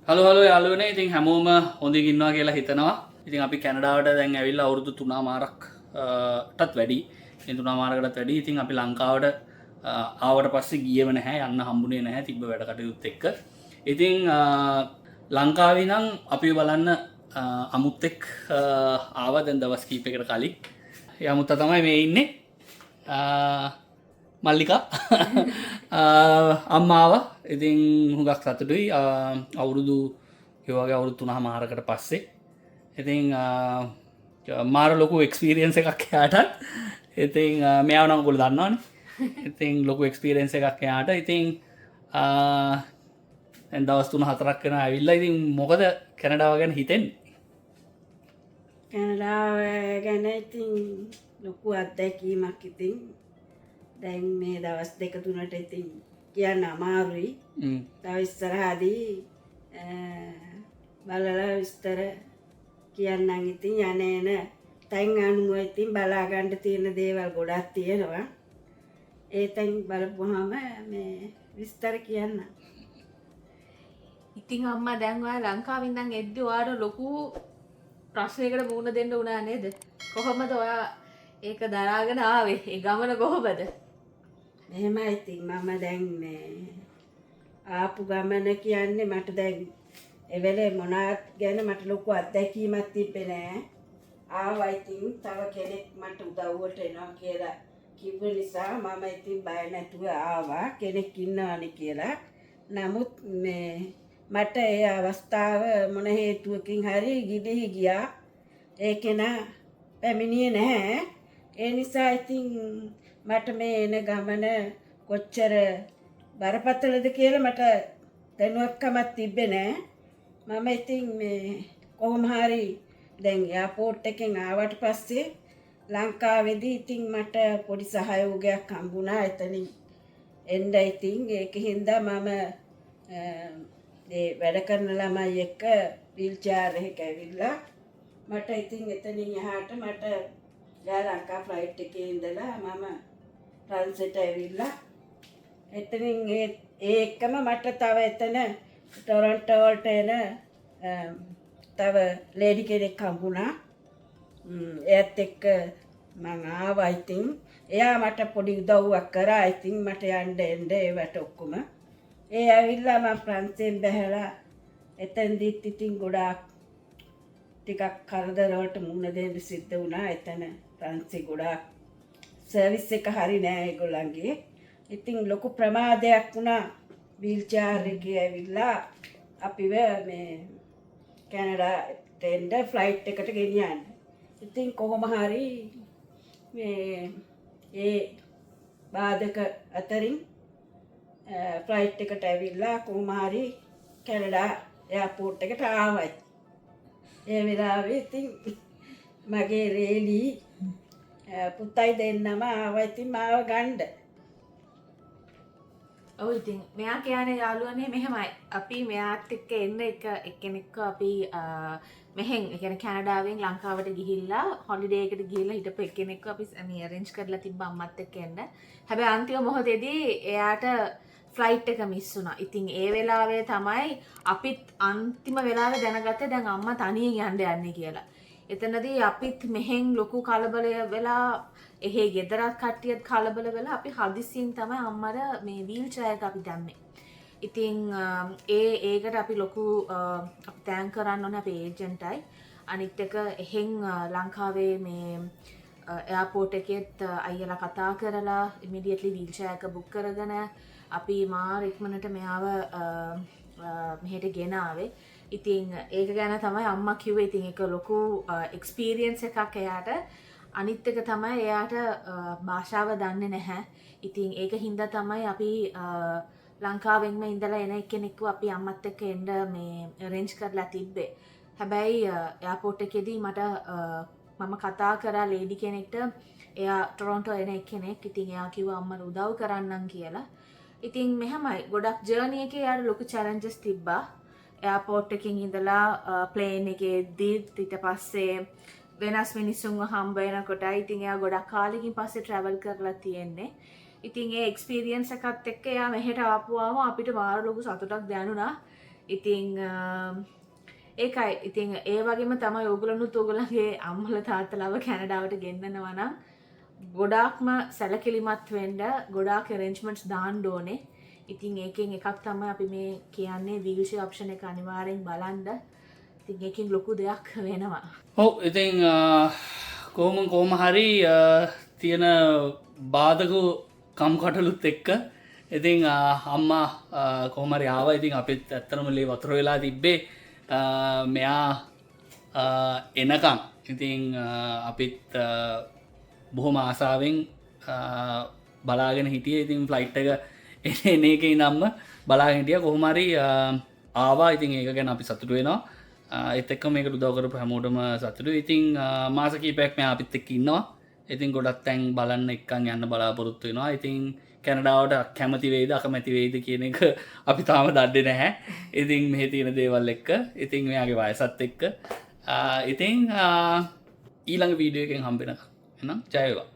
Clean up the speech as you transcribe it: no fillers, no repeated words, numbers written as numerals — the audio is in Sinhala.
හලු යාළුවනේ ඉතින් හැමෝම හොඳින් ඉන්නවා කියලා හිතනවා. ඉතින් අපි කැනඩාවට දැන් ඇවිල්ලා අවුරුදු 3මාරකටත් වැඩි. ඉතින් 3මාරකටත් වැඩි. ඉතින් අපි ලංකාවට ආවට පස්සේ ගියේම නැහැ, යන්න හම්බුනේ නැහැ තිබ්බ වැඩ කටයුතුත් එක්ක. ඉතින් ලංකාවේ නම් අපි බලන්න අමුත් එක් ආවා දැන් දවස් කීපයකට කලින්. ඒ අමුත්තා තමයි මේ ඉන්නේ. මල්ලිකා අම්මාව ඉතින් හුඟක් සතුටුයි අවුරුදු ඒවගේ අවුරුදු 3මාරකට පස්සේ ඉතින් මාර ලොකු එක්ස්පීරියන්ස් එකක් එයාට ඉතින් මෙයාව නම් ඔයගොල්ලෝ දන්නවනේ ඉතින් ලොකු එක්ස්පීරියන්ස් එකක් එයාට ඉතින් දැන් දවස් 3-4ක් වෙනවා ඇවිල්ලා ඉතින් මොකද කැනඩාව ගැන හිතෙන්නේ කැනඩාව ගැන ඉතින් ලොකු අත්දැකීමක් ඉතින් දැන් මේ දවස් 2-3ට ඉතින් කියන්න අමාරුයි. තව ඉස්සරහදී බලලා විස්තර කියන්නම් ඉතින් යන්නේන තැන් අනුව ඉතින් බලා ගන්න තියෙන දේවල් ගොඩක් තියෙනවා. ඒ තැන් බලපුවාම මේ විස්තර කියන්න. ඉතින් අම්මා දැන් ඔයා ලංකාවෙන් ඉඳන් එද්දි ඔයාට ලොකු ප්‍රශ්නයකට මුහුණ දෙන්න උනා නේද? කොහොමද ඔයා ඒක දරාගෙන ආවේ? ඒ ගමන කොහොමද? එහෙමයි ඉතින් මම දැන් මේ ආපු ගමන කියන්නේ මට දැන් එවෙලේ මොනවත් ගැන මට ලොකු අත්දැකීමක් තිබ්බේ නෑ. ආවා ඉතින් තව කෙනෙක් මට උදව්වට එනවා කියලා කිව්ව නිසා මම ඉතින් බය නැතුව ආවා කෙනෙක් ඉන්නවනේ කියලා. නමුත් මේ මට ඒ අවස්ථාව මොන හේතුවකින් හරි ගිලිහි ගියා. ඒ කෙනා පැමිණියේ නැහැ. ඒ නිසා ඉතින් මට මේ එන ගමන කොච්චර බරපතලද කියලා මට දැනුවත්කමක් තිබ්බේ නෑ. මම ඉතින් මේ කොහොම හරි දැන් එයාපෝට් එකෙන් ආවට පස්සේ ලංකාවේදී ඉතින් මට පොඩි සහයෝගයක් හම්බුණා එතනින් එන්න. ඉතින් ඒකින්ද මම ඒ වැඩ කරන ළමයි එක්ක වීල්චෙයාර් එකක ඇවිල්ලා මට ඉතින් එතනින් එහාට මට ලංකා ෆ්ලයිට් එකේ ඉඳලා මම ට්‍රාන්සිට් ඇවිල්ලා එතනින් ඒ එක්කම මට තව එතන ටොරන්ටෝ වලට එන තව ලේඩි කෙනෙක් හම්බුණා. එයාත් එක්ක මම ආවා. ඉතින් එයා මට පොඩි උදව්වක් කරා. ඉතින් මට යන්න එන්න ඒවට ඔක්කොම ඒ ඇවිල්ලා මම ප්‍රංශයෙන් බැහැලා එතෙන්දිත් ඉතින් ගොඩාක් ටිකක් කරදර වලට මුහුණ දෙන්න සිද්ධ වුණා. එතන ප්‍රංශේ ගොඩාක් සර්විස් එක හරි නෑ ඒගොල්ලන්ගේ. ඉතින් ලොකු ප්‍රමාදයක් වුණා. වීල්චෙයාර් එකේ ඇවිල්ලා අපිව මේ කැනඩාට එන්න ෆ්ලයිට් එකට ගෙනියන්න. ඉතින් කොහොම හරි මේ ඒ බාධක අතරින් ෆ්ලයිට් එකට ඇවිල්ලා කොහොම හරි කැනඩා එයාපෝට් එකට ආවයි. ඒ වෙලාවේ ඉතින් මගේ රේලි පුතයි දෙන්නම ආවා ඉතින් මාව ගන්න. ඔව් ඉතින් මෙයා කියන්නේ යාළුවනේ මෙහෙමයි. අපි මෙයාත් එක්ක එන්න එක්කෙනෙක්ව අපි මෙහෙන් ඒ කියන්නේ කැනඩාවෙන් ලංකාවට ගිහිල්ලා හොලිඩේ එකට ගිහිල්ලා හිටපු එක්කෙනෙක්ව අපි මේ අරේන්ජ් කරලා තිබ්බ අම්මත් එක්ක එන්න. හැබැයි අන්තිම මොහොතේදී එයාට ෆ්ලයිට් එක මිස් වුණා. ඉතින් ඒ වෙලාවේ තමයි අපිත් අන්තිම වෙලාවේ දැනගත්තේ දැන් අම්මා තනියෙන් යන්න යන්නේ කියලා. එතනදී අපිත් මෙහෙන් ලොකු කලබලය වෙලා එහෙ ගෙදරත් කට්ටියත් කලබල වෙලා අපි හදිස්සියෙන් තමයි අම්මට මේ වීල්චෙයාර් එක අපි දැම්මේ. ඉතින් ඒකට අපි ලොකු අපි තෑන්ක් කරන්න ඕනේ අපේ ඒජන්ට්ටයි. අනිත් එක එහෙන් ලංකාවේ මේ එයාපෝට් එකෙත් අයියලා කතා කරලා ඉමිඩියට්ලි වීල්චෙයාර් එක බුක් කරගෙන අපි මාර ඉක්මනට මෙයාව මෙහෙට ගෙන ආවේ. ඉතින් ඒක ගැන තමයි අම්මා කිව්වේ. ඉතින් ඒක ලොකු එක්ස්පීරියන්ස් එකක් එයාට. අනිත් එක තමයි එයාට භාෂාව දන්නේ නැහැ. ඉතින් ඒක හින්දා තමයි අපි ලංකාවෙන්ම ඉඳලා එන කෙනෙක්ව අපි අම්මත් එක්ක එන්න මේ අරේන්ජ් කරලා තිබ්බේ. හැබැයි එයාපෝට් එකේදී මට මම කතා කරා ලේඩි කෙනෙක්ට. එයා ටොරොන්ටෝ එන කෙනෙක්. ඉතින් එයා කිව්වා අම්මට උදව් කරන්නම් කියලා. ඉතින් මෙහෙමයි ගොඩක් ජර්නි එකේ යාර ලොකු චැලෙන්ජස් තිබ්බා. එයාපෝට් එකකින් ඉඳලා ප්ලේන් එකේ ඊට පස්සේ වෙනස් මිනිස්සුන්ව හම්බ වෙනකොට ඉතින් එයා ගොඩක් කාලෙකින් පස්සේ ට්‍රැවල් කරලා තියෙන්නේ. ඉතින් ඒ එක්ස්පීරියන්ස් එකත් එක්ක එයා මෙහෙට ආපුවාම අපිට මාර ලොකු සතුටක් දැනුණා. ඉතිං ඒකයි ඉතින් ඒ වගේම තමයි ඔයගොල්ලොනුත් ඔයගොල්ලන්ගේ අම්මලා තාත්තලාව කැනඩාවට ගෙන්නනවා නම් ගොඩාක්ම සැලකිලිමත් වෙන්න ගොඩාක් arrangements දාන්න ඕනේ. ඉතින් ඒකෙන් එකක් තමයි අපි මේ කියන්නේ වීල්ෂෙයාර් ඔප්ෂන් එක අනිවාර්යෙන් බලන්න. ඉතින් ඒකෙන් ලොකු දෙයක් වෙනවා. ඔව් ඉතින් කොහොම හරි තියෙන බාධක කම්කටොළුත් එක්ක ඉතින් අම්මා කොහොම හරි ආවා. ඉතින් අපිත් ඇත්තටම ලේ වතුර වෙලා තිබ්බේ මෙයා එනකම්. ඉතින් අපිත් බොහොම ආසාවෙන් බලාගෙන හිටියේ. ඉතින් ෆ්ලයිට් එක එන එකේ ඉඳන්ම බලාගෙන හිටියා. කොහොම හරි ආවා. ඉතින් ඒක ගැන අපි සතුටු වෙනවා. ඒත් එක්කම මේකට උදව් කරපු හැමෝටම සතුටුයි. ඉතින් මාස කිහිපයක් මෙයා අපිත් එක්ක ඉන්නවා. ඉතින් ගොඩක් තැන් බලන්න එක්කන් යන්න බලාපොරොත්තු වෙනවා. ඉතින් කැනඩාවට කැමති වේද අකමැති වේද කියන එක අපි තාම දන්නේ නැහැ. ඉතින් මෙහි තියෙන දේවල් එක්ක ඉතින් මෙයාගේ වයසත් එක්ක ඉතින් ඊළඟ වීඩියෝ එකෙන් හම්බ වෙනකම් එහෙනම් ජය වේවා.